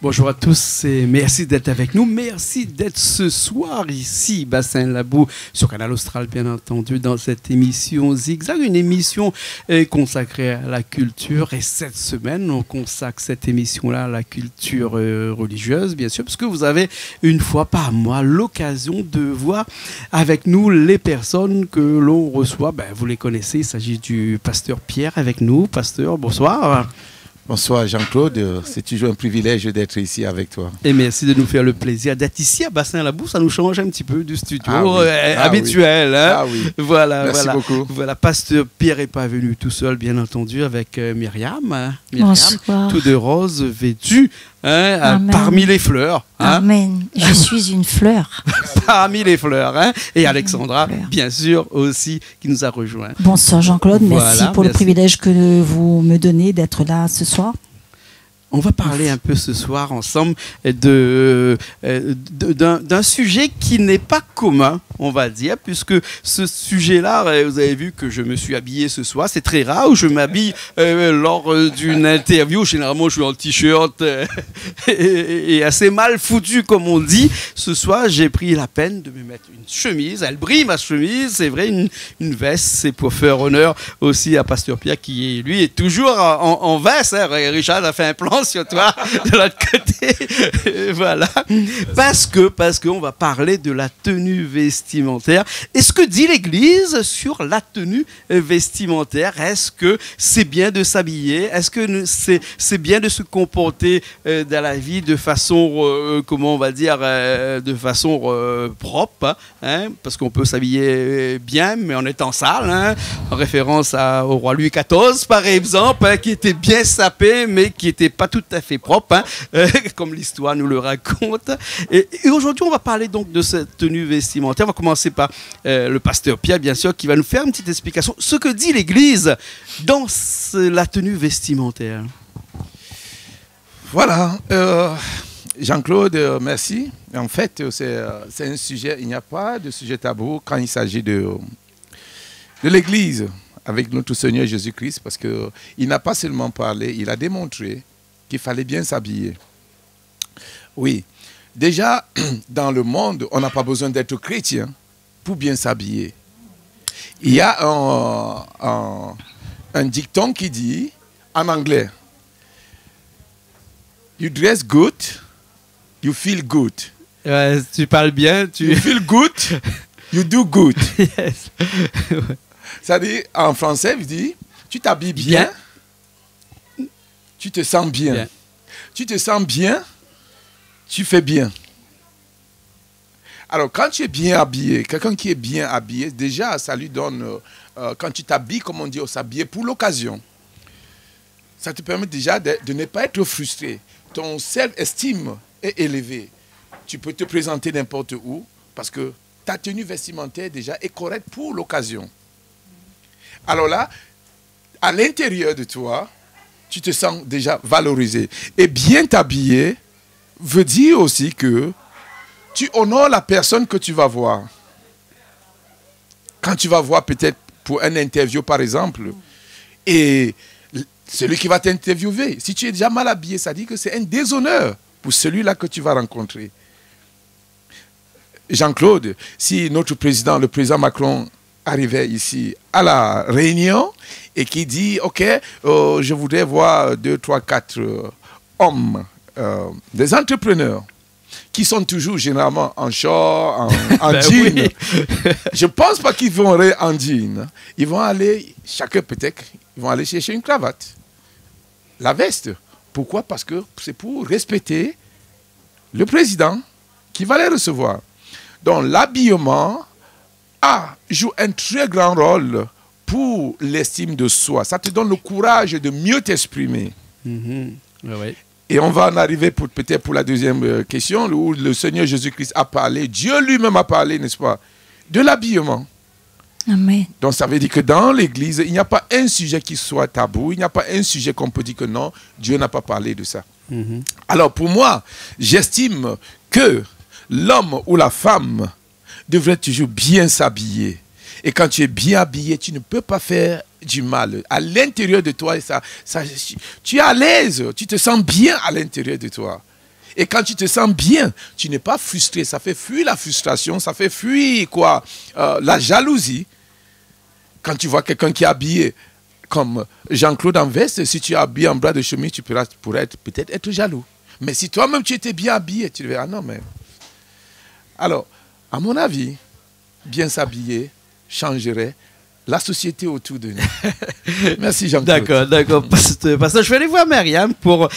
Bonjour à tous et merci d'être avec nous. Merci d'être ce soir ici, Bassin Labou, sur Canal Austral, bien entendu, dans cette émission Zigzag, une émission consacrée à la culture. Et cette semaine, on consacre cette émission-là à la culture religieuse, bien sûr, parce que vous avez une fois par mois l'occasion de voir avec nous les personnes que l'on reçoit. Ben, vous les connaissez, il s'agit du pasteur Pierre avec nous. Pasteur, bonsoir. Bonsoir Jean-Claude, c'est toujours un privilège d'être ici avec toi. Et merci de nous faire le plaisir d'être ici à Bassin Labou. Ça nous change un petit peu du studio habituel. Oui. Hein. Ah oui. Voilà, merci beaucoup. Voilà, pasteur Pierre n'est pas venu tout seul, bien entendu, avec Myriam. Bonsoir. Tout de rose vêtue. Parmi les fleurs. Hein. Amen. Je suis une fleur. Parmi les fleurs. Hein. Et Alexandra, bien sûr, aussi, qui nous a rejoints. Bonsoir Jean-Claude, merci pour le privilège que vous me donnez d'être là ce soir. On va parler un peu ce soir ensemble d'un sujet qui n'est pas commun, on va dire, puisque ce sujet-là, vous avez vu que je me suis habillé ce soir. C'est très rare où je m'habille lors d'une interview. Généralement, je suis en t-shirt et assez mal foutu, comme on dit. Ce soir, j'ai pris la peine de me mettre une chemise. Elle brille, ma chemise. C'est vrai, une veste. C'est pour faire honneur aussi à Pasteur Pierre, qui, lui, est toujours en veste. Hein. Richard a fait un plan sur toi de l'autre côté. Voilà. Parce qu'on va parler de la tenue vestimentaire. Et ce que dit l'Église sur la tenue vestimentaire, est-ce que c'est bien de s'habiller? Est-ce que c'est bien de se comporter dans la vie de façon, comment on va dire, de façon propre, hein? Parce qu'on peut s'habiller bien, mais en étant sale, hein? En référence au roi Louis XIV, par exemple, hein, qui était bien sapé, mais qui n'était pas tout à fait propre, hein, comme l'histoire nous le raconte. Et aujourd'hui, on va parler donc de cette tenue vestimentaire. On va commencer par le pasteur Pierre, bien sûr, qui va nous faire une petite explication. Ce que dit l'Église dans la tenue vestimentaire. Voilà. Jean-Claude, merci. En fait, c'est un sujet, il n'y a pas de sujet tabou quand il s'agit de l'Église avec notre Seigneur Jésus-Christ, parce qu'il n'a pas seulement parlé, il a démontré qu'il fallait bien s'habiller. Oui, déjà, dans le monde, on n'a pas besoin d'être chrétien pour bien s'habiller. Il y a un dicton qui dit, en anglais, « You dress good, you feel good. » Tu parles bien. You feel good, you do good. Yes. Ça dit, en français, il dit, tu t'habilles bien. Tu te sens bien. Tu te sens bien, tu fais bien. Alors, quand tu es bien habillé, quelqu'un qui est bien habillé, déjà, ça lui donne, quand tu t'habilles, comme on dit, s'habiller pour l'occasion, ça te permet déjà de ne pas être frustré. Ton self-estime est élevé. Tu peux te présenter n'importe où, parce que ta tenue vestimentaire, déjà, est correcte pour l'occasion. Alors là, à l'intérieur de toi, tu te sens déjà valorisé. Et bien t'habiller veut dire aussi que tu honores la personne que tu vas voir. Quand tu vas voir peut-être pour une interview par exemple, et celui qui va t'interviewer, si tu es déjà mal habillé, ça dit que c'est un déshonneur pour celui-là que tu vas rencontrer. Jean-Claude, si notre président, le président Macron, arrivait ici à la réunion et qui dit, OK, je voudrais voir 2, 3, 4 hommes, des entrepreneurs qui sont toujours généralement en short, en jean. Oui. Je ne pense pas qu'ils vont aller en jean. Ils vont aller, chacun peut-être, ils vont aller chercher une cravate. La veste. Pourquoi? Parce que c'est pour respecter le président qui va les recevoir. Donc l'habillement joue un très grand rôle pour l'estime de soi. Ça te donne le courage de mieux t'exprimer. Oui. Et on va en arriver peut-être pour la deuxième question, où le Seigneur Jésus-Christ a parlé, Dieu lui-même a parlé, n'est-ce pas, de l'habillement. Amen. Donc ça veut dire que dans l'Église, il n'y a pas un sujet qui soit tabou, il n'y a pas un sujet qu'on peut dire que non, Dieu n'a pas parlé de ça. Alors pour moi, j'estime que l'homme ou la femme devrait toujours bien s'habiller. Et quand tu es bien habillé, tu ne peux pas faire du mal. À l'intérieur de toi, tu es à l'aise, tu te sens bien à l'intérieur de toi. Et quand tu te sens bien, tu n'es pas frustré. Ça fait fuir la frustration, ça fait fuir quoi, la jalousie. Quand tu vois quelqu'un qui est habillé comme Jean-Claude en veste, si tu es habillé en bras de chemise, tu pourrais peut-être être jaloux. Mais si toi-même tu étais bien habillé, tu dirais, ah non, mais... Alors, à mon avis, bien s'habiller changerait la société autour de nous. Merci Jean-Claude. D'accord. Pasteur, je vais aller voir Myriam pour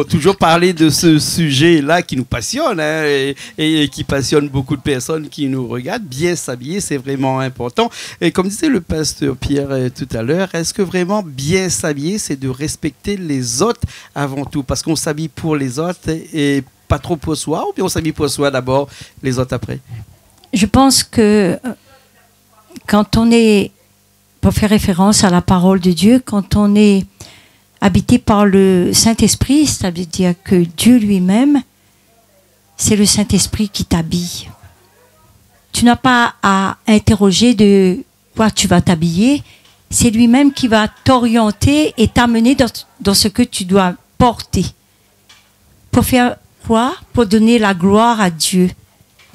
toujours parler de ce sujet-là qui nous passionne et qui passionne beaucoup de personnes qui nous regardent. Bien s'habiller, c'est vraiment important. Et comme disait le pasteur Pierre tout à l'heure, est-ce que vraiment bien s'habiller, c'est de respecter les autres avant tout? Parce qu'on s'habille pour les autres et pas trop pour soi, ou bien on s'habille pour soi d'abord, les autres après? Je pense que quand on est, pour faire référence à la parole de Dieu, quand on est habité par le Saint-Esprit, ça veut dire que Dieu lui-même, c'est le Saint-Esprit qui t'habille. Tu n'as pas à interroger de quoi tu vas t'habiller, c'est lui-même qui va t'orienter et t'amener dans ce que tu dois porter. Pour faire quoi? Pour donner la gloire à Dieu.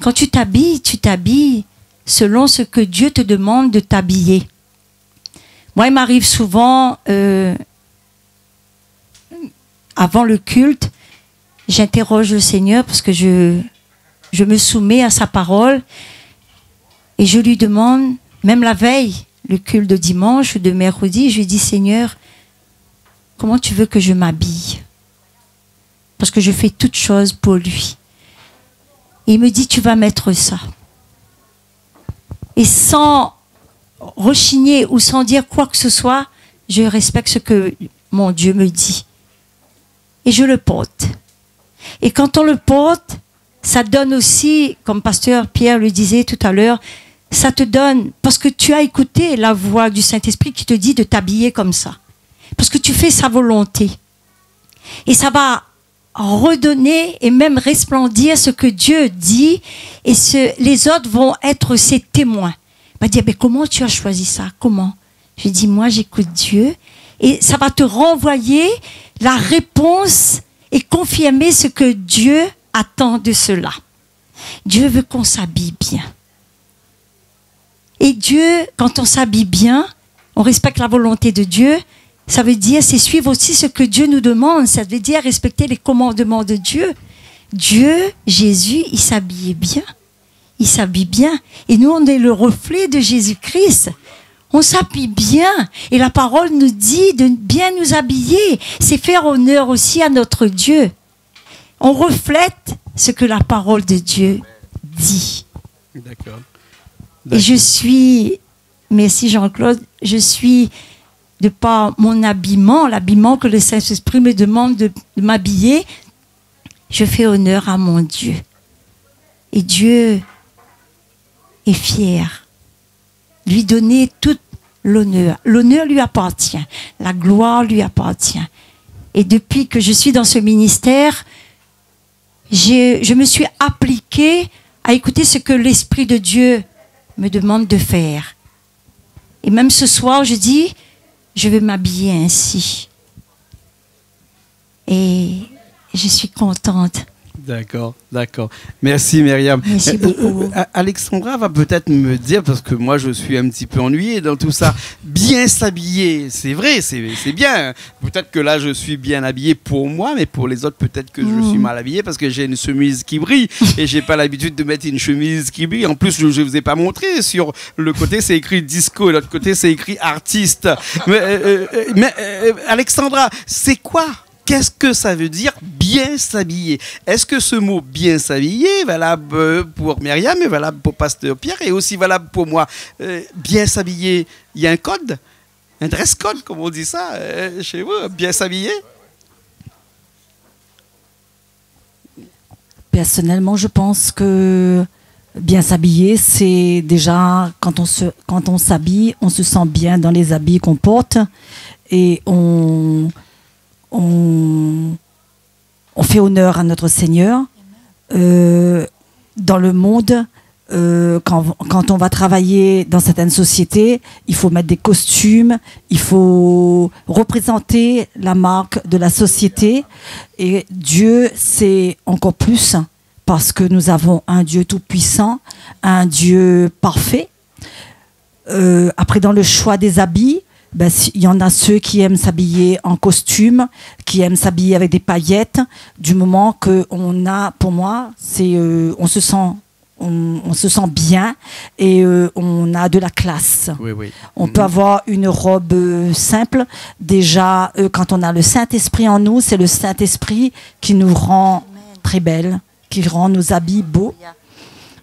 Quand tu t'habilles selon ce que Dieu te demande de t'habiller. Moi, il m'arrive souvent, avant le culte, j'interroge le Seigneur parce que je me soumets à sa parole et je lui demande, même la veille, le culte de dimanche ou de mercredi, je lui dis, Seigneur, comment tu veux que je m'habille? Parce que je fais toutes choses pour lui. Et il me dit, tu vas mettre ça. Et sans rechigner ou sans dire quoi que ce soit, je respecte ce que mon Dieu me dit. Et je le porte. Et quand on le porte, ça donne aussi, comme pasteur Pierre le disait tout à l'heure, ça te donne, parce que tu as écouté la voix du Saint-Esprit qui te dit de t'habiller comme ça. Parce que tu fais sa volonté. Et ça va redonner et même resplendir ce que Dieu dit, et les autres vont être ses témoins. Il va dire, mais comment tu as choisi ça? Comment? Je dis, moi j'écoute Dieu, et ça va te renvoyer la réponse et confirmer ce que Dieu attend de cela. Dieu veut qu'on s'habille bien. Et Dieu, quand on s'habille bien, on respecte la volonté de Dieu. Ça veut dire, c'est suivre aussi ce que Dieu nous demande. Ça veut dire respecter les commandements de Dieu. Dieu, Jésus, il s'habillait bien. Il s'habille bien. Et nous, on est le reflet de Jésus-Christ. On s'habille bien. Et la parole nous dit de bien nous habiller. C'est faire honneur aussi à notre Dieu. On reflète ce que la parole de Dieu dit. D'accord. Et je suis, merci Jean-Claude, je suis, de par mon habillement, l'habillement que le Saint-Esprit me demande de m'habiller, je fais honneur à mon Dieu. Et Dieu est fier. Lui donner tout l'honneur. L'honneur lui appartient. La gloire lui appartient. Et depuis que je suis dans ce ministère, je me suis appliquée à écouter ce que l'Esprit de Dieu me demande de faire. Et même ce soir, je dis, je vais m'habiller ainsi. Et je suis contente. D'accord, d'accord. Merci Myriam. Merci beaucoup. Alexandra va peut-être me dire, parce que moi je suis un petit peu ennuyée dans tout ça, bien s'habiller, c'est vrai, c'est bien. Peut-être que là je suis bien habillé pour moi, mais pour les autres peut-être que je suis mal habillé parce que j'ai une chemise qui brille et j'ai pas l'habitude de mettre une chemise qui brille. En plus, je vous ai pas montré, sur le côté c'est écrit disco et l'autre côté c'est écrit artiste. Mais Alexandra, c'est quoi? Qu'est-ce que ça veut dire bien s'habiller? Est-ce que ce mot bien s'habiller est valable pour Myriam, est valable pour pasteur Pierre et aussi valable pour moi? Bien s'habiller, il y a un code? Un dress code, comme on dit ça chez vous? Bien s'habiller? Personnellement, je pense que bien s'habiller, c'est déjà quand on s'habille, on se sent bien dans les habits qu'on porte et on fait honneur à notre Seigneur. Dans le monde, quand on va travailler dans certaines sociétés, il faut mettre des costumes, il faut représenter la marque de la société. Et Dieu, c'est encore plus, parce que nous avons un Dieu tout-puissant, un Dieu parfait. Après, dans le choix des habits, ben, il y en a ceux qui aiment s'habiller en costume, qui aiment s'habiller avec des paillettes. Du moment qu'on a, pour moi, on se sent bien et on a de la classe. Oui, oui. On peut avoir une robe simple. Déjà, quand on a le Saint-Esprit en nous, c'est le Saint-Esprit qui nous rend très belles, qui rend nos habits beaux.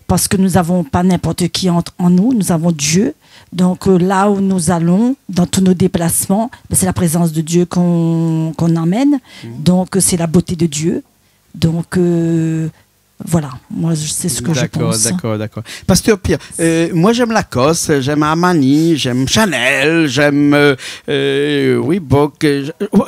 Parce que nous n'avons pas n'importe qui en nous, nous avons Dieu. Donc là où nous allons, dans tous nos déplacements, ben, c'est la présence de Dieu qu'on emmène. Donc c'est la beauté de Dieu. Donc voilà, moi c'est ce que je pense. D'accord. Pasteur Pierre, moi j'aime Lacoste, j'aime Armani, j'aime Chanel, j'aime Reebok,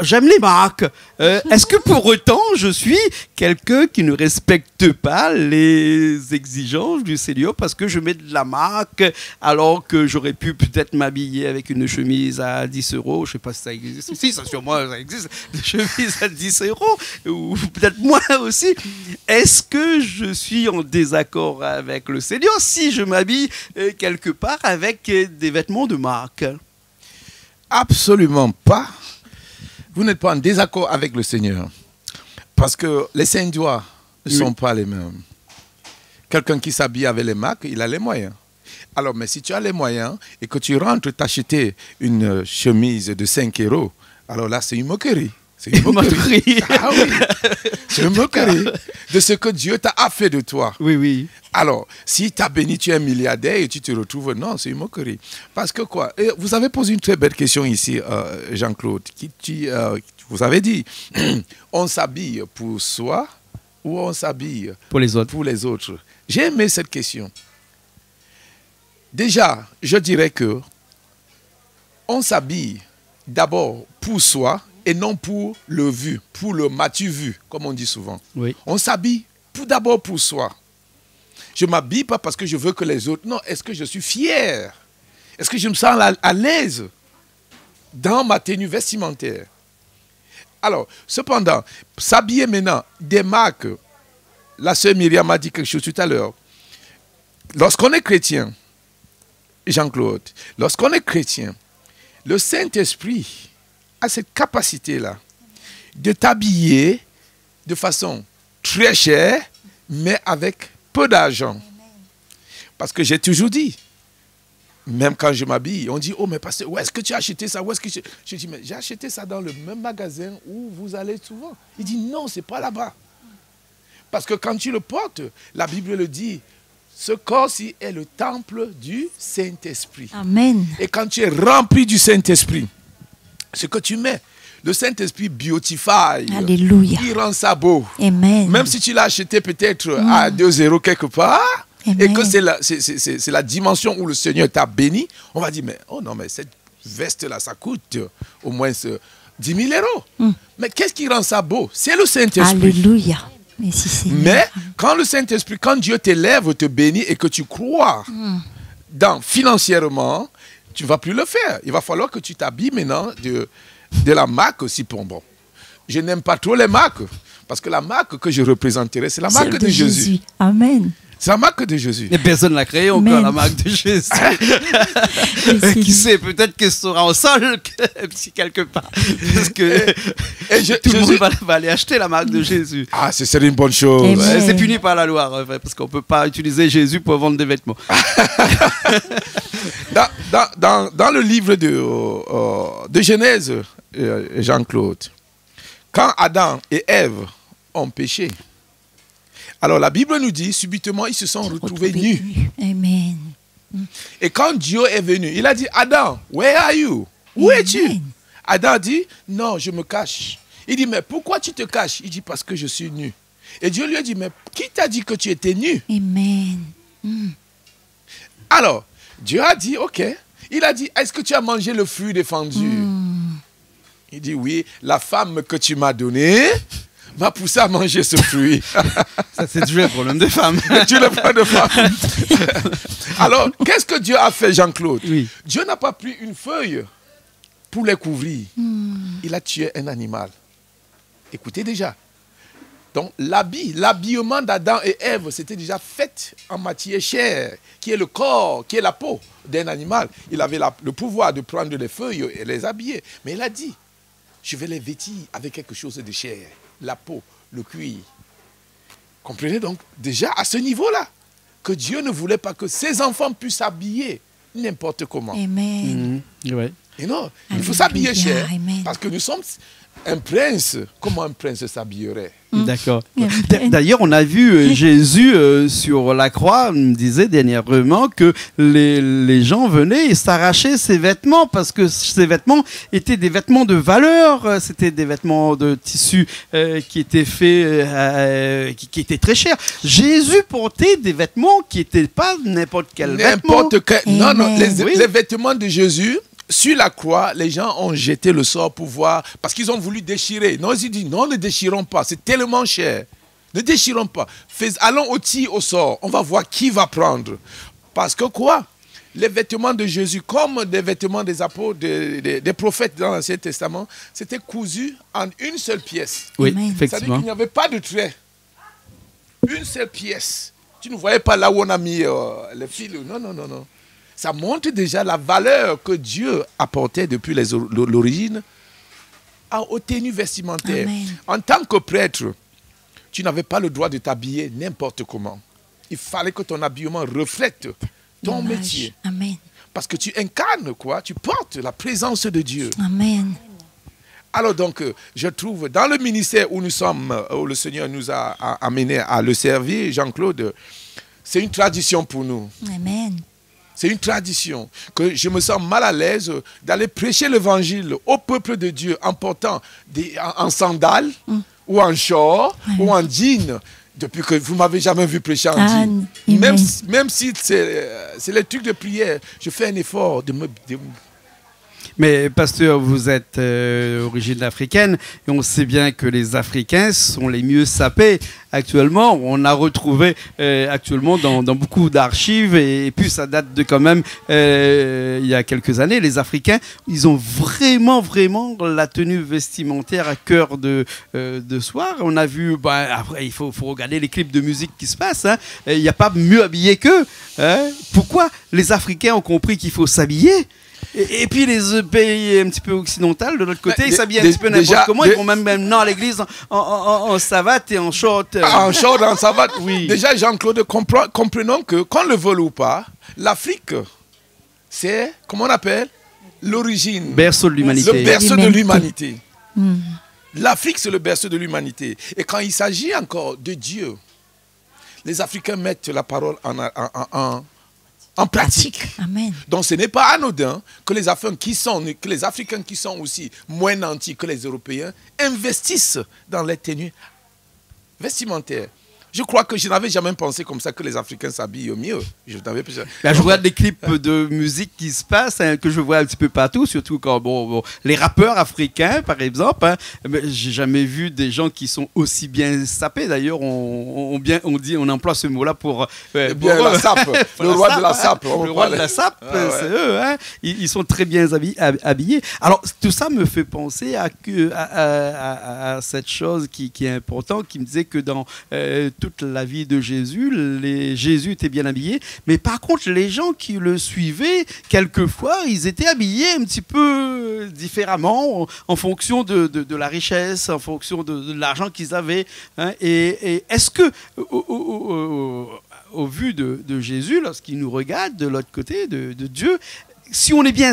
j'aime les marques. Est-ce que pour autant je suis quelqu'un qui ne respecte pas les exigences du Seigneur parce que je mets de la marque alors que j'aurais pu peut-être m'habiller avec une chemise à 10 €? Je ne sais pas si ça existe. Si, ça sûrement ça existe, des chemises à 10 €, ou peut-être moins aussi. Est-ce que je suis en désaccord avec le Seigneur si je m'habille quelque part avec des vêtements de marque? Absolument pas. Vous n'êtes pas en désaccord avec le Seigneur. Parce que les saints doigts ne sont pas les mêmes. Quelqu'un qui s'habille avec les marques, il a les moyens. Alors, mais si tu as les moyens et que tu rentres t'acheter une chemise de 5 €, alors là, c'est une moquerie. C'est une moquerie. Ah oui, c'est une moquerie de ce que Dieu t'a fait de toi. Oui, oui. Alors, si tu as béni, tu es un milliardaire et tu te retrouves... Non, c'est une moquerie. Parce que quoi? Et vous avez posé une très belle question ici, Jean-Claude. Vous avez dit, on s'habille pour soi ou on s'habille pour les autres? J'ai aimé cette question. Déjà, je dirais que on s'habille d'abord pour soi et non pour le vu, pour le m'as-tu vu, comme on dit souvent. Oui. On s'habille d'abord pour soi. Je ne m'habille pas parce que je veux que les autres... Non, est-ce que je suis fier? Est-ce que je me sens à l'aise dans ma tenue vestimentaire? Alors, cependant, s'habiller maintenant des marques, la sœur Myriam a dit quelque chose tout à l'heure. Lorsqu'on est chrétien, Jean-Claude, lorsqu'on est chrétien, le Saint-Esprit a cette capacité-là de t'habiller de façon très chère, mais avec peu d'argent. Parce que j'ai toujours dit, même quand je m'habille, on dit, oh mais pasteur, où est-ce que tu as acheté ça? Où est-ce que je dis, mais j'ai acheté ça dans le même magasin où vous allez souvent. Il dit, non, c'est pas là-bas. Parce que quand tu le portes, la Bible le dit, ce corps-ci est le temple du Saint-Esprit. Amen. Et quand tu es rempli du Saint-Esprit, ce que tu mets, le Saint-Esprit beautifie. Alléluia. Il rend ça beau. Amen. Même si tu l'as acheté peut-être à 2 € quelque part, Amen. et que c'est la dimension où le Seigneur t'a béni, on va dire, mais oh non, mais cette veste-là, ça coûte au moins 10 000 €. Mais qu'est-ce qui rend ça beau? C'est le Saint-Esprit. Alléluia. Mais quand le Saint-Esprit, quand Dieu t'élève, te bénit et que tu crois financièrement, tu ne vas plus le faire. Il va falloir que tu t'habilles maintenant de la marque aussi. Bon, je n'aime pas trop les marques, parce que la marque que je représenterai, c'est la marque de Jésus. Amen. C'est la marque de Jésus. Et personne ne l'a créé encore, la marque de Jésus. Qui sait, peut-être qu'elle sera en sol quelque part. Parce que tout le monde va aller acheter la marque de Jésus. Ah, ce serait une bonne chose. C'est puni par la loi, parce qu'on ne peut pas utiliser Jésus pour vendre des vêtements. Dans le livre de Genèse, Jean-Claude, quand Adam et Ève ont péché, alors la Bible nous dit, subitement, ils se sont retrouvés nus. Amen. Et quand Dieu est venu, il a dit, Adam, where are you? Où es-tu? Adam a dit, non, je me cache. Il dit, mais pourquoi tu te caches? Il dit, parce que je suis nu. Et Dieu lui a dit, mais qui t'a dit que tu étais nu? Amen. Alors, Dieu a dit, ok. Il a dit, est-ce que tu as mangé le fruit défendu? Il dit, oui, la femme que tu m'as donnée m'a poussé à manger ce fruit. Ça, c'est toujours le problème des femmes. Tu le prends de femme. Alors, qu'est-ce que Dieu a fait, Jean-Claude? Oui. Dieu n'a pas pris une feuille pour les couvrir. Il a tué un animal. Écoutez déjà. Donc, l'habillement d'Adam et Ève, c'était déjà fait en matière chair, qui est le corps, qui est la peau d'un animal. Il avait le pouvoir de prendre les feuilles et les habiller. Mais il a dit, je vais les vêtir avec quelque chose de chair, la peau, le cuir. Comprenez donc déjà à ce niveau-là que Dieu ne voulait pas que ses enfants puissent s'habiller n'importe comment. Amen. Ouais. Et non, il faut Alléluia, s'habiller cher. amen. Parce que nous sommes un prince. Comment un prince s'habillerait? D'accord. Amen. D'ailleurs, on a vu Jésus sur la croix, on me disait dernièrement que les gens venaient et s'arrachaient ses vêtements parce que ces vêtements étaient des vêtements de valeur, c'était des vêtements de tissu qui étaient faits, qui étaient très chers. Jésus portait des vêtements qui n'étaient pas n'importe quel vêtement. N'importe quel. Non, non, Amen. Oui. les vêtements de Jésus. Sur la croix, les gens ont jeté le sort pour voir, parce qu'ils ont voulu déchirer. Non, ils ont dit, non, ne déchirons pas, c'est tellement cher. Ne déchirons pas. Allons au tir au sort, on va voir qui va prendre. Parce que quoi? Les vêtements de Jésus, comme des vêtements des apôtres, des prophètes dans l'Ancien Testament, c'était cousu en une seule pièce. Oui, Amen. C'est-à-dire effectivement. qu'il n'y avait pas de trait. Une seule pièce. Tu ne voyais pas là où on a mis les fils. Non, non, non, non. Ça montre déjà la valeur que Dieu apportait depuis l'origine aux tenues vestimentaires. Amen. En tant que prêtre, tu n'avais pas le droit de t'habiller n'importe comment. Il fallait que ton habillement reflète ton L'image. métier. Amen. Parce que tu incarnes quoi? Tu portes la présence de Dieu. Amen. Alors donc, je trouve, dans le ministère où nous sommes, où le Seigneur nous a amenés à le servir, Jean-Claude, c'est une tradition pour nous. Amen. C'est une tradition que je me sens mal à l'aise d'aller prêcher l'évangile au peuple de Dieu en portant en sandales ou en short ou en jean. Depuis que vous ne m'avez jamais vu prêcher en jean. Amen. Même si c'est les trucs de prière, je fais un effort de me... Mais pasteur, vous êtes d'origine africaine et on sait bien que les Africains sont les mieux sapés actuellement. On a retrouvé actuellement dans beaucoup d'archives et puis ça date de quand même il y a quelques années. Les Africains, ils ont vraiment la tenue vestimentaire à cœur de soir. On a vu, après il faut regarder les clips de musique qui se passent. Hein. Il n'y a pas mieux habillé qu'eux. Hein. Pourquoi les Africains ont compris qu'il faut s'habiller? Et puis les pays un petit peu occidentaux, de l'autre côté, ils s'habillent un petit peu n'importe comment. Ils vont même maintenant à l'église en savate et en short. En short, en savate. Oui. Déjà, Jean-Claude, comprenons que, qu'on le veuille ou pas, l'Afrique, c'est, comment on appelle? L'origine. Berceau de l'humanité. Le berceau de l'humanité. Mm. L'Afrique, c'est le berceau de l'humanité. Et quand il s'agit encore de Dieu, les Africains mettent la parole en pratique. Amen. Donc ce n'est pas anodin que les Africains qui sont aussi moins nantis que les Européens investissent dans les tenues vestimentaires. Je crois que je n'avais jamais pensé comme ça que les Africains s'habillent mieux. Je regarde des clips de musique qui se passent, hein, que je vois un petit peu partout, surtout quand les rappeurs africains, par exemple. Hein, j'ai jamais vu des gens qui sont aussi bien sapés. D'ailleurs, on emploie ce mot-là pour la sape. Le roi de la sape. Le roi de la sape, c'est eux. Hein, ils sont très bien habillés. Alors, tout ça me fait penser à cette chose qui est importante, qui me disait que dans toute la vie de Jésus, Jésus était bien habillé, mais par contre les gens qui le suivaient, quelquefois ils étaient habillés un petit peu différemment en fonction de la richesse, en fonction de l'argent qu'ils avaient. Hein, et est-ce que au vu de Jésus, lorsqu'il nous regarde de l'autre côté de Dieu, si on est bien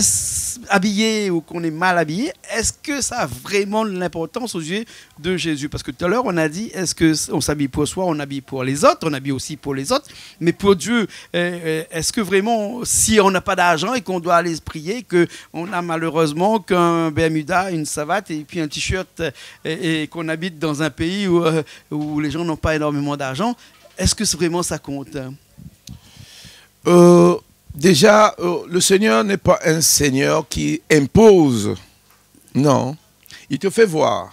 habillé ou qu'on est mal habillé, est-ce que ça a vraiment de l'importance aux yeux de Jésus? Parce que tout à l'heure, on a dit, est-ce qu'on s'habille pour soi, on habille pour les autres, on habille aussi pour les autres, mais pour Dieu, est-ce que vraiment, si on n'a pas d'argent et qu'on doit aller se prier, qu'on a malheureusement qu'un Bermuda, une savate et puis un t-shirt et qu'on habite dans un pays où les gens n'ont pas énormément d'argent, est-ce que vraiment ça compte? Déjà, le Seigneur n'est pas un Seigneur qui impose. Non, il te fait voir.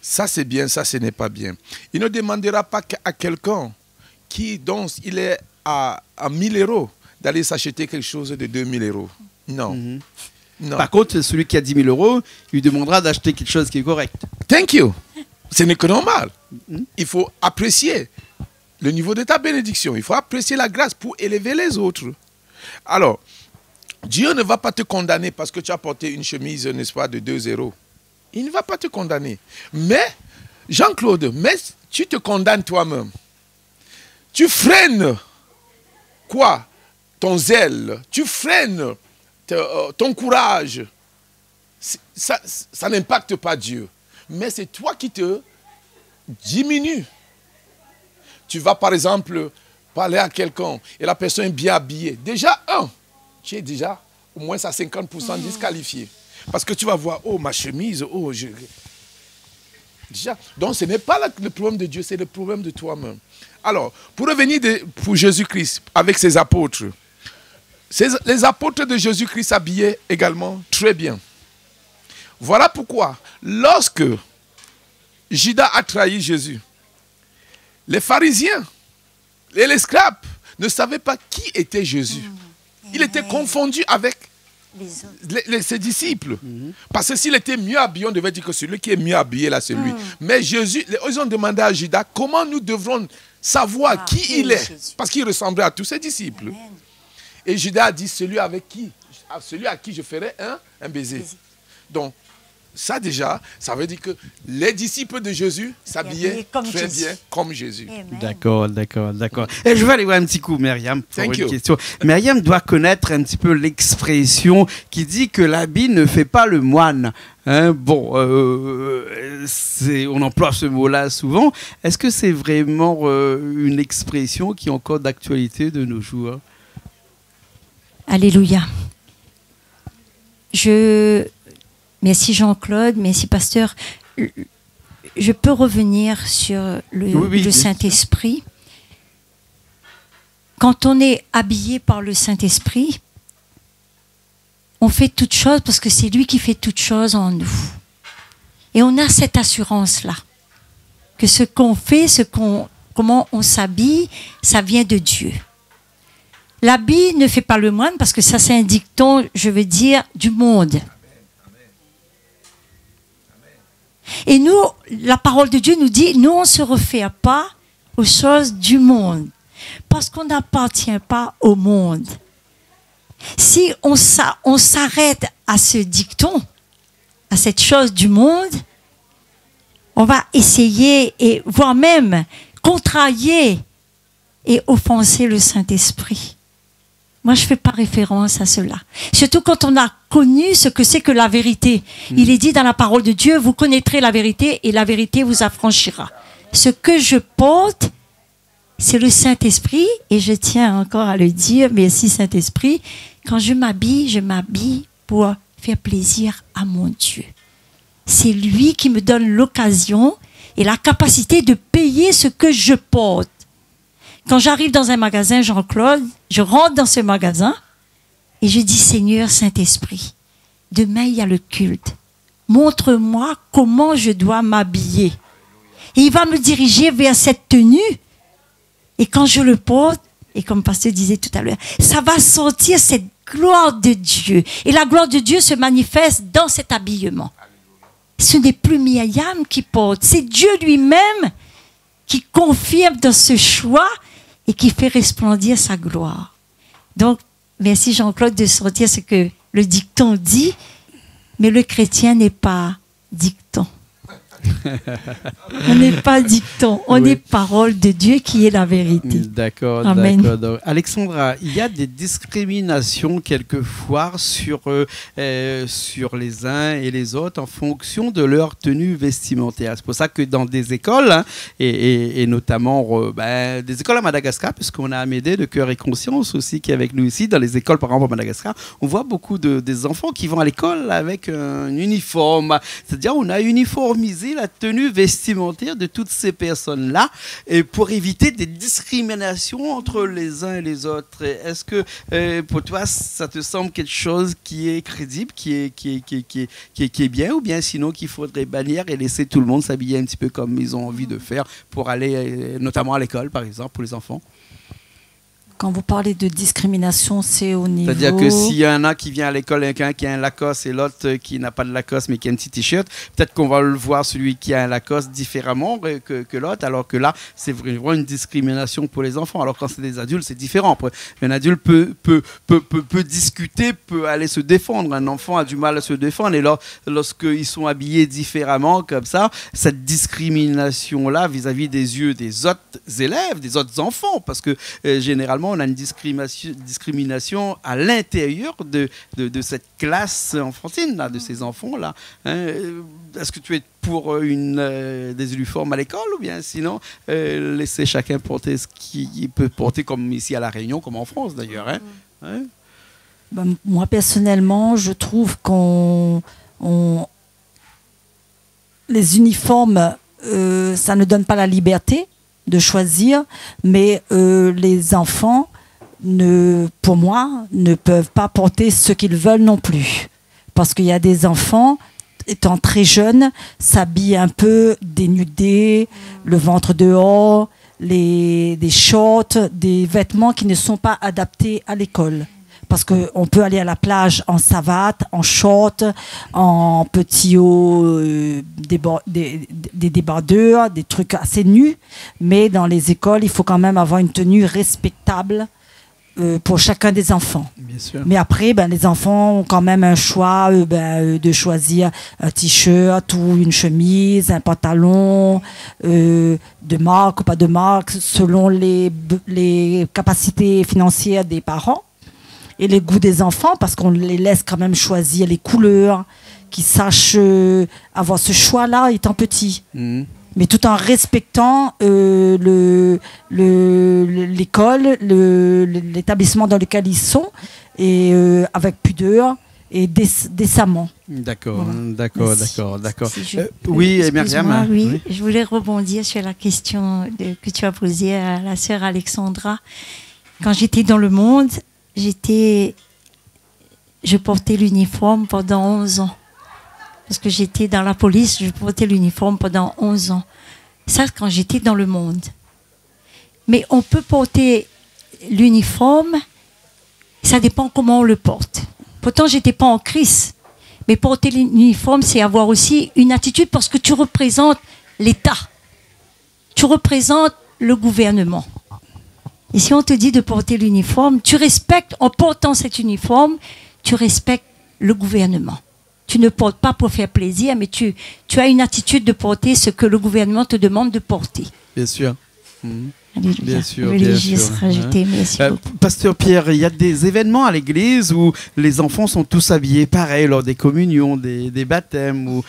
Ça c'est bien, ça ce n'est pas bien. Il ne demandera pas à quelqu'un dont il est à 1000 euros d'aller s'acheter quelque chose de 2000 euros. Non. Non. Par contre, celui qui a 10 000 euros, il lui demandera d'acheter quelque chose qui est correct. Thank you. Ce n'est que normal. Il faut apprécier le niveau de ta bénédiction. Il faut apprécier la grâce pour élever les autres. Alors, Dieu ne va pas te condamner parce que tu as porté une chemise, n'est-ce pas, de 2 euros. Il ne va pas te condamner. Mais, Jean-Claude, tu te condamnes toi-même. Tu freines quoi? Ton zèle. Tu freines ton courage. Ça n'impacte pas Dieu. Mais c'est toi qui te diminues. Tu vas par exemple parler à quelqu'un et la personne est bien habillée. Déjà, tu es déjà au moins à 50% disqualifié. Parce que tu vas voir, oh ma chemise, oh je... Déjà, donc ce n'est pas le problème de Dieu, c'est le problème de toi-même. Alors, pour revenir pour Jésus-Christ avec ses apôtres, les apôtres de Jésus-Christ s'habillaient également très bien. Voilà pourquoi, lorsque Judas a trahi Jésus, les pharisiens et les scribes ne savaient pas qui était Jésus. Il était confondu avec ses disciples. Parce que s'il était mieux habillé, on devait dire que celui qui est mieux habillé, là, c'est lui. Mais Jésus, ils ont demandé à Judas comment nous devrons savoir qui il est. Jésus. Parce qu'il ressemblait à tous ses disciples. Amen. Et Judas a dit celui à qui je ferai un baiser. Donc, ça déjà, ça veut dire que les disciples de Jésus s'habillaient très bien comme Jésus. D'accord. Et je vais aller voir un petit coup Myriam pour une question. Myriam doit connaître un petit peu l'expression qui dit que l'habit ne fait pas le moine. Hein, bon, on emploie ce mot-là souvent. Est-ce que c'est vraiment une expression qui est encore d'actualité de nos jours? Alléluia. Merci Jean-Claude, merci Pasteur. Je peux revenir sur le Saint-Esprit. Quand on est habillé par le Saint-Esprit, on fait toutes choses parce que c'est lui qui fait toutes choses en nous. Et on a cette assurance-là, que ce qu'on fait, comment on s'habille, ça vient de Dieu. L'habit ne fait pas le moine parce que ça c'est un dicton, je veux dire, du monde. Et nous, la parole de Dieu nous dit, nous on ne se réfère pas aux choses du monde parce qu'on n'appartient pas au monde. Si on s'arrête à ce dicton, à cette chose du monde, on va essayer et voire même contrarier et offenser le Saint-Esprit. Moi, je ne fais pas référence à cela. Surtout quand on a connu ce que c'est que la vérité. Il est dit dans la parole de Dieu, vous connaîtrez la vérité et la vérité vous affranchira. Ce que je porte, c'est le Saint-Esprit et je tiens encore à le dire, merci Saint-Esprit, quand je m'habille pour faire plaisir à mon Dieu. C'est lui qui me donne l'occasion et la capacité de payer ce que je porte. Quand j'arrive dans un magasin, Jean-Claude, je rentre dans ce magasin et je dis, Seigneur Saint-Esprit, demain il y a le culte. Montre-moi comment je dois m'habiller. Et il va me diriger vers cette tenue. Et quand je le porte, et comme le pasteur disait tout à l'heure, ça va sortir cette gloire de Dieu. Et la gloire de Dieu se manifeste dans cet habillement. Ce n'est plus Myriam qui porte, c'est Dieu lui-même qui confirme dans ce choix et qui fait resplendir sa gloire. Donc, merci Jean-Claude de sortir ce que le dicton dit, mais le chrétien n'est pas dicton. On n'est pas dicton, on est parole de Dieu qui est la vérité. D'accord, Amen. d'accord. Alexandra, il y a des discriminations quelquefois sur les uns et les autres en fonction de leur tenue vestimentaire. C'est pour ça que dans des écoles, hein, et notamment des écoles à Madagascar, puisqu'on a Amédée de Cœur et Conscience aussi qui est avec nous ici, dans les écoles par exemple à Madagascar, on voit beaucoup des enfants qui vont à l'école avec un uniforme. C'est-à-dire on a uniformisé choisi la tenue vestimentaire de toutes ces personnes-là et pour éviter des discriminations entre les uns et les autres. Est-ce que pour toi, ça te semble quelque chose qui est crédible, qui est bien, ou bien sinon qu'il faudrait bannir et laisser tout le monde s'habiller un petit peu comme ils ont envie de faire pour aller notamment à l'école, par exemple, pour les enfants? Quand vous parlez de discrimination, c'est au niveau... C'est-à-dire que s'il y en a qui vient à l'école, quelqu'un qui a un Lacoste et l'autre qui n'a pas de Lacoste mais qui a un petit t-shirt, peut-être qu'on va le voir celui qui a un Lacoste différemment que l'autre, alors que là, c'est vraiment une discrimination pour les enfants. Alors quand c'est des adultes, c'est différent. Un adulte peut discuter, peut aller se défendre. Un enfant a du mal à se défendre. Et lorsqu'ils sont habillés différemment comme ça, cette discrimination-là vis-à-vis des yeux des autres élèves, des autres enfants, parce que généralement, on a une discrimination à l'intérieur de cette classe enfantine, là, de ces enfants-là. Hein. Est-ce que tu es pour des uniformes à l'école ou bien sinon laisser chacun porter ce qu'il peut porter, comme ici à La Réunion, comme en France d'ailleurs, hein? Hein? Ben, moi, personnellement, je trouve les uniformes, ça ne donne pas la liberté de choisir, mais les enfants, pour moi, ne peuvent pas porter ce qu'ils veulent non plus. Parce qu'il y a des enfants, étant très jeunes, s'habillent un peu dénudés, le ventre dehors, des shorts, des vêtements qui ne sont pas adaptés à l'école. Parce qu'on peut aller à la plage en savate, en short, en petits hauts, des débardeurs, des trucs assez nus. Mais dans les écoles, il faut quand même avoir une tenue respectable pour chacun des enfants. Bien sûr. Mais après, les enfants ont quand même un choix de choisir un t-shirt ou une chemise, un pantalon, de marque ou pas de marque, selon les capacités financières des parents. Et les goûts des enfants, parce qu'on les laisse quand même choisir les couleurs, qu'ils sachent avoir ce choix-là étant petits. Mmh. Mais tout en respectant l'école, l'établissement dans lequel ils sont, et avec pudeur et décemment. D'accord, voilà. D'accord. Si oui, Myriam. Oui, je voulais rebondir sur la question que tu as posée à la sœur Alexandra. Quand j'étais dans le monde, je portais l'uniforme pendant 11 ans. Parce que j'étais dans la police, je portais l'uniforme pendant 11 ans. Ça, quand j'étais dans le monde. Mais on peut porter l'uniforme, ça dépend comment on le porte. Pourtant, je n'étais pas en crise. Mais porter l'uniforme, c'est avoir aussi une attitude parce que tu représentes l'État. Tu représentes le gouvernement. Et si on te dit de porter l'uniforme, tu respectes, en portant cet uniforme, tu respectes le gouvernement. Tu ne portes pas pour faire plaisir, mais tu as une attitude de porter ce que le gouvernement te demande de porter. Bien sûr. Bien sûr, bien sûr. Rajouter, Pasteur Pierre, il y a des événements à l'église où les enfants sont tous habillés pareil lors des communions, des baptêmes.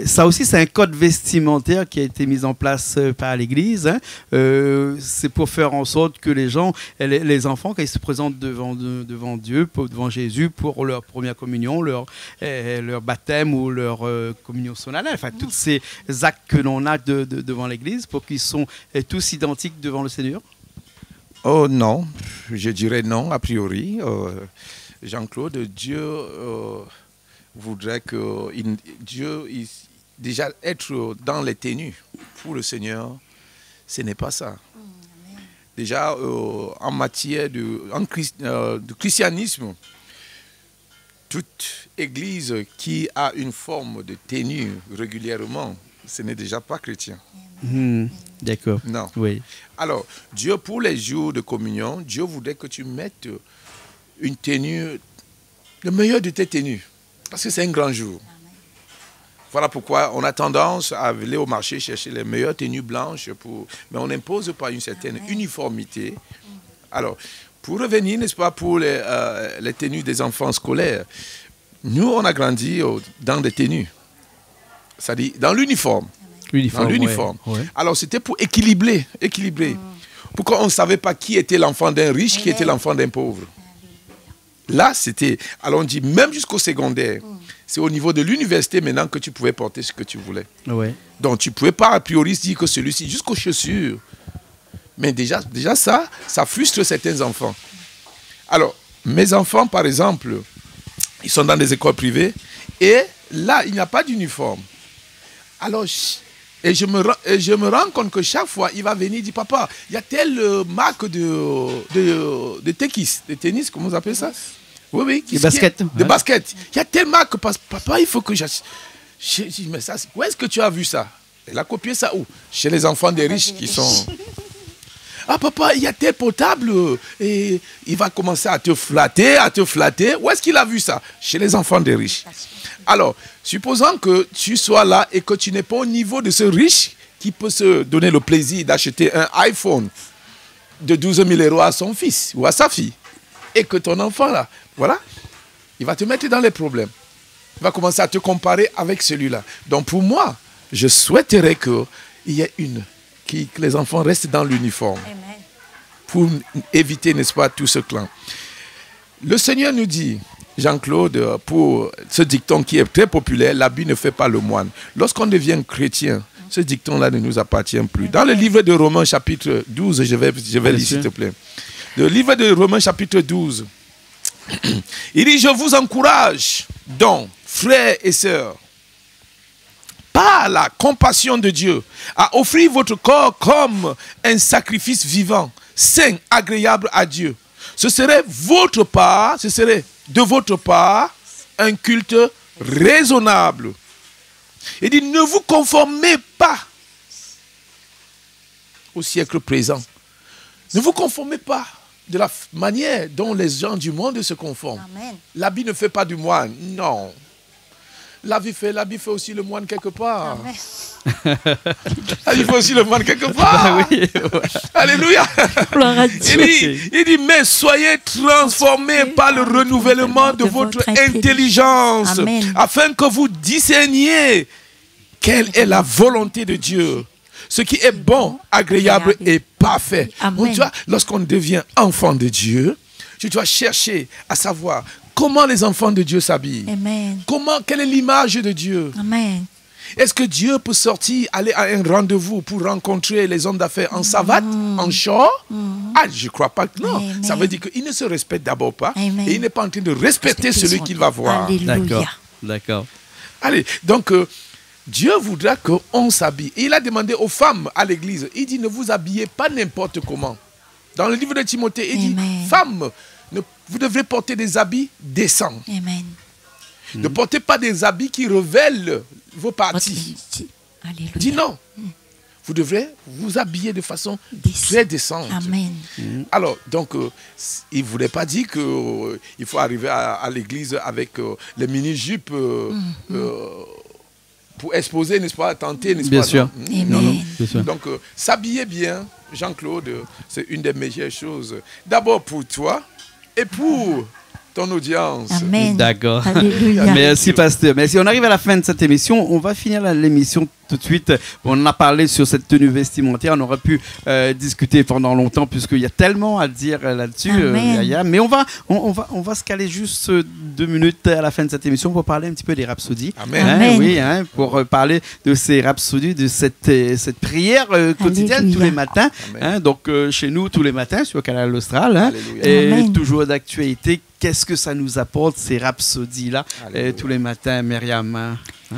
Ça aussi, c'est un code vestimentaire qui a été mis en place par l'église. Hein. C'est pour faire en sorte que les enfants, quand ils se présentent devant Dieu, devant Jésus, pour leur première communion, leur baptême ou leur communion solennelle, enfin, tous ces actes que l'on a devant l'église, pour qu'ils sont tous identiques devant le Seigneur? Oh non, je dirais non, a priori. Jean-Claude, Dieu voudrait que Dieu, déjà être dans les tenues pour le Seigneur, ce n'est pas ça. Déjà, en matière de christianisme, toute église qui a une forme de tenue régulièrement, ce n'est déjà pas chrétien. D'accord. Non. Oui. Alors, Dieu, pour les jours de communion, Dieu voudrait que tu mettes une tenue, le meilleur de tes tenues, parce que c'est un grand jour. Voilà pourquoi on a tendance à aller au marché chercher les meilleures tenues blanches, mais on n'impose pas une certaine uniformité. Alors, pour revenir, n'est-ce pas, pour les tenues des enfants scolaires, nous, on a grandi dans des tenues, c'est-à-dire dans l'uniforme. Dans l'uniforme. Ouais. Alors, c'était pour équilibrer. Pourquoi on ne savait pas qui était l'enfant d'un riche, qui était l'enfant d'un pauvre. Là, c'était, allons dire, même jusqu'au secondaire. C'est au niveau de l'université maintenant que tu pouvais porter ce que tu voulais. Ouais. Donc, tu ne pouvais pas a priori dire que celui-ci, jusqu'aux chaussures. Mais déjà ça frustre certains enfants. Alors, mes enfants, par exemple, ils sont dans des écoles privées et là, il n'y a pas d'uniforme. Alors, je me rends compte que chaque fois, il va venir dire, papa, il y a telle marque de tennis, comment vous appelez ça? Oui, de basket. De basket. Il y a telle marque, papa, il faut que j'achète. Je dis, mais ça, où est-ce que tu as vu ça? Elle a copié ça où? Chez les enfants des riches qui sont... Ah papa, il y a tel portable et il va commencer à te flatter. Où est-ce qu'il a vu ça? Chez les enfants des riches. Alors, supposons que tu sois là et que tu n'es pas au niveau de ce riche qui peut se donner le plaisir d'acheter un iPhone de 12 000 € à son fils ou à sa fille. Et que ton enfant là, voilà, il va te mettre dans les problèmes. Il va commencer à te comparer avec celui-là. Donc pour moi, je souhaiterais qu'il y ait que les enfants restent dans l'uniforme. Pour éviter, n'est-ce pas, tout ce clan. Le Seigneur nous dit, Jean-Claude, pour ce dicton qui est très populaire, l'habit ne fait pas le moine. Lorsqu'on devient chrétien, ce dicton-là ne nous appartient plus. Dans le livre de Romains chapitre 12, je vais lire s'il te plaît. Le livre de Romains chapitre 12, il dit, je vous encourage donc, frères et sœurs, par la compassion de Dieu, à offrir votre corps comme un sacrifice vivant, saint, agréable à Dieu. Ce serait de votre part un culte raisonnable. Il dit, ne vous conformez pas au siècle présent. Ne vous conformez pas de la manière dont les gens du monde se conforment. L'habit ne fait pas du moine, non. L'habit fait aussi le moine quelque part. L'habit fait aussi le moine quelque part. Oui, ouais. Alléluia. Il dit, mais soyez transformés par le renouvellement de votre intelligence, afin que vous discerniez quelle est la volonté de Dieu, ce qui est bon, agréable et parfait. Donc, tu vois, lorsqu'on devient enfant de Dieu, tu dois chercher à savoir comment les enfants de Dieu s'habillent. Quelle est l'image de Dieu? Amen. Est-ce que Dieu peut sortir, aller à un rendez-vous pour rencontrer les hommes d'affaires en savate, en short? Ah, je ne crois pas que non. Amen. Ça veut dire qu'il ne se respecte d'abord pas. Amen. Et il n'est pas en train de respecter celui qu'il va voir. D'accord. Allez, donc Dieu voudra qu'on s'habille. Et il a demandé aux femmes à l'église, il dit, ne vous habillez pas n'importe comment. Dans le livre de Timothée, il dit, femmes, vous devrez porter des habits décents. Amen. Ne portez pas des habits qui révèlent vos parties. Alléluia. Dis non. Vous devrez vous habiller de façon très décente. Amen. Alors, donc, il ne voulait pas dire qu'il faut arriver à l'église avec les mini-jupes pour exposer, n'est-ce pas, tenter, n'est-ce pas? Bien sûr. Non. Donc, s'habiller bien, Jean-Claude, c'est une des meilleures choses. D'abord pour toi et pour ton audience. Amen. D'accord. Alléluia. Merci, pasteur. Merci. On arrive à la fin de cette émission. On va finir l'émission tout de suite. On a parlé sur cette tenue vestimentaire. On aurait pu discuter pendant longtemps puisqu'il y a tellement à dire là-dessus. Mais on va se caler juste 2 minutes à la fin de cette émission pour parler un petit peu des rhapsodies. Amen. Oui, pour parler de ces rhapsodies, de cette prière quotidienne tous les matins. Donc chez nous tous les matins sur Canal Austral. Et toujours d'actualité. Qu'est-ce que ça nous apporte, ces rhapsodies-là, tous les matins, Myriam? Il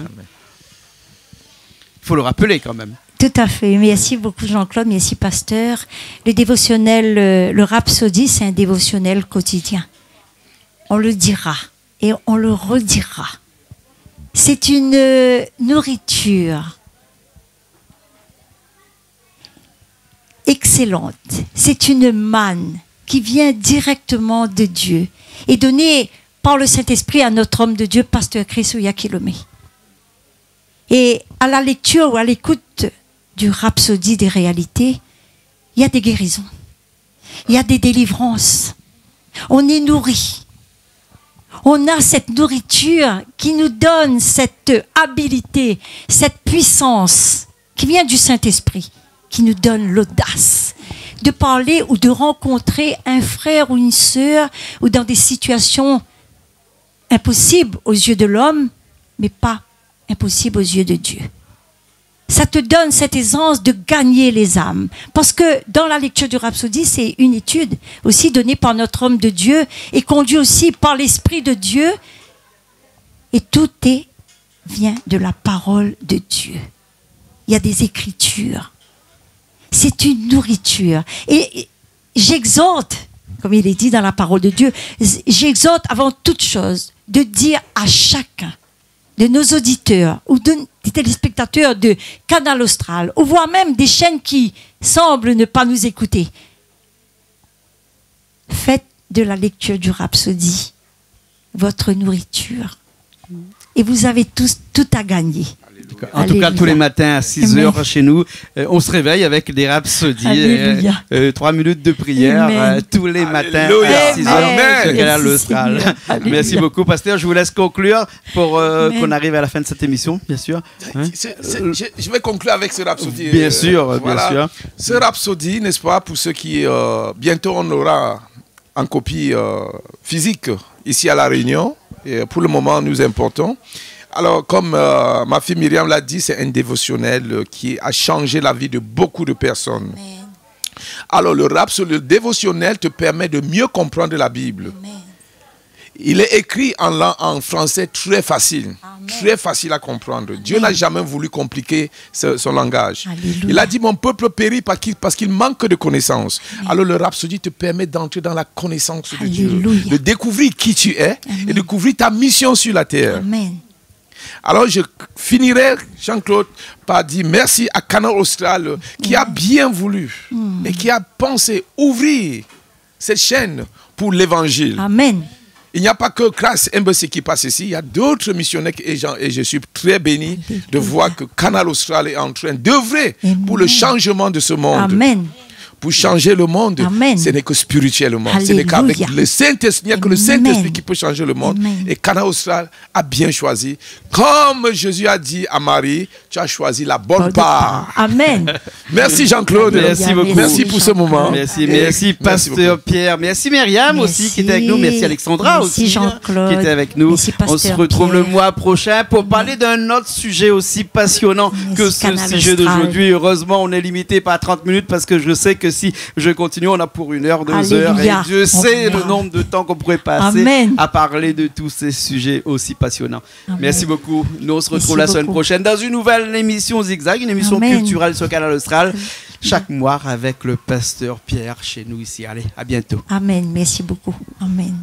faut le rappeler quand même. Tout à fait. Merci beaucoup, Jean-Claude. Merci, pasteur. Le dévotionnel, le rhapsodie, c'est un dévotionnel quotidien. On le dira et on le redira. C'est une nourriture excellente. C'est une manne qui vient directement de Dieu et donné par le Saint-Esprit à notre homme de Dieu, pasteur Chris Oyakhilome. Et à la lecture ou à l'écoute du rhapsodie des réalités, il y a des guérisons, il y a des délivrances. On est nourri. On a cette nourriture qui nous donne cette habilité, cette puissance qui vient du Saint-Esprit, qui nous donne l'audace de parler ou de rencontrer un frère ou une sœur ou dans des situations impossibles aux yeux de l'homme, mais pas impossibles aux yeux de Dieu. Ça te donne cette aisance de gagner les âmes. Parce que dans la lecture du Rhapsodie, c'est une étude aussi donnée par notre homme de Dieu et conduite aussi par l'Esprit de Dieu. Et tout vient de la parole de Dieu. Il y a des écritures. C'est une nourriture. Et j'exhorte, comme il est dit dans la parole de Dieu, j'exhorte avant toute chose de dire à chacun de nos auditeurs ou des téléspectateurs de Canal Austral, ou voire même des chaînes qui semblent ne pas nous écouter. Faites de la lecture du Rhapsodie votre nourriture. Et vous avez tous tout à gagner. En tout cas, tous les matins à 6 heures chez nous, on se réveille avec des rhapsodies, 3 minutes de prière tous les matins à 6 heures sur Canal Austral. Merci beaucoup, pasteur. Je vous laisse conclure pour qu'on arrive à la fin de cette émission, bien sûr. Hein? Je vais conclure avec ce rhapsodie. Bien sûr, voilà. Bien sûr. Ce rhapsodie, n'est-ce pas, pour ceux qui... bientôt, on aura en copie physique ici à La Réunion. Et pour le moment, nous importons. Alors, comme ma fille Myriam l'a dit, c'est un dévotionnel qui a changé la vie de beaucoup de personnes. Amen. Alors, le dévotionnel te permet de mieux comprendre la Bible. Amen. Il est écrit en français très facile, très facile à comprendre. Amen. Dieu n'a jamais voulu compliquer son langage. Alléluia. Il a dit, mon peuple périt parce qu'il manque de connaissances. Amen. Alors, le rhapsodie te permet d'entrer dans la connaissance de Dieu, de découvrir qui tu es. Amen. Et de découvrir ta mission sur la terre. Amen. Alors, je finirai, Jean-Claude, par dire merci à Canal Austral qui a bien voulu et qui a pensé ouvrir cette chaîne pour l'évangile. Amen. Il n'y a pas que Grace Embassy qui passe ici, il y a d'autres missionnaires et je suis très béni de voir que Canal Austral est en train d'œuvrer pour le changement de ce monde. Amen. Pour changer le monde, ce n'est que spirituellement. Alléluia. Ce n'est qu'avec le Saint-Esprit, il n'y a que le Saint-Esprit qui peut changer le monde. Amen. Et Canal Austral a bien choisi. Comme Jésus a dit à Marie, tu as choisi la bonne part. Amen. Merci Jean-Claude. Merci beaucoup. Merci pour ce moment. Merci Pasteur Pierre. Merci Myriam aussi qui était avec nous. Merci Alexandra aussi Jean-Claude qui était avec nous. On se retrouve Pierre. Le mois prochain pour parler d'un autre sujet aussi passionnant que ce sujet d'aujourd'hui. Heureusement, on est limité par 30 minutes parce que je sais que si je continue, on a pour 1 heure, 2 heures. Et Dieu sait le nombre de temps qu'on pourrait passer à parler de tous ces sujets aussi passionnants. Amen. Merci beaucoup. Nous, on se retrouve la semaine prochaine dans une nouvelle émission Zigzag, une émission culturelle sur Canal Austral, chaque mois avec le pasteur Pierre chez nous ici. Allez, à bientôt. Amen. Merci beaucoup. Amen.